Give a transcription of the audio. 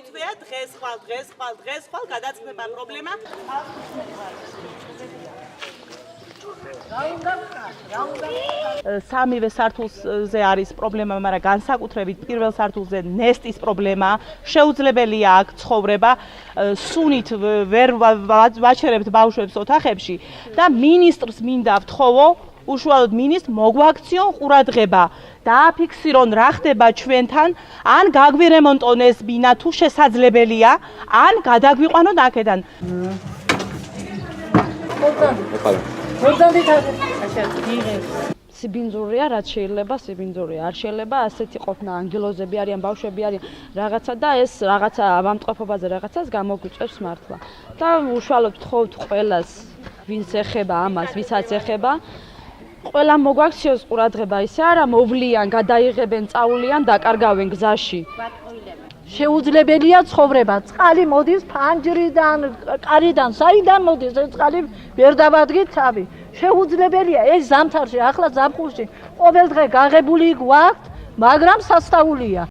თვეა დღეს ხვალ გადაწყდება პრობლემა. სამივე სართულზე არის პრობლემა, მაგრამ განსაკუთრებით პირველ სართულზე ნესტის პრობლემა. შეუძლებელია აქ ცხოვრება, სუნით ვერ ვაჩერებთ ბავშვებს ოთახებში და მინისტრს მინდა ვთხოვო, უშუალოდ მინისტრს მოგვაქციონ ყურადღება. დააფიქსირონ რა ხდება ჩვენთან, ან გაგვირემონტონ ეს ბინა თუ შესაძლებელია, ან გადაგვიყვანონ აქედან. სიბინძურია, რაც შეიძლება სიბინძურია. არ შეიძლება ასეთი ყოფნა, ანგელოზები არიან, ბავშვები არიან, რაღაცა და ეს რაღაცა ავამტყოფობაზე რაღაცას გამოგვიწევს მართლა. და უშუალოდ ვთხოვთ ყველას, ვინც ეხება ამას, ვისაც ეხება, ყველა მოგვაქციოს ყურადღება, ისე არა მოვლიან, გადაიღებენ, წაულიან, დაკარგავენ გზაში. შეუძლებელია ცხოვრება. წყალი მოდის ფანჯრიდან, კარიდან, საიდან მოდის ეს წყალი ვერ დავადგით თავი. შეუძლებელია ეს ზამთარში, ახლა ზაფხულში ყოველდღე გაღებული გვაქვს, მაგრამ სასწაულია.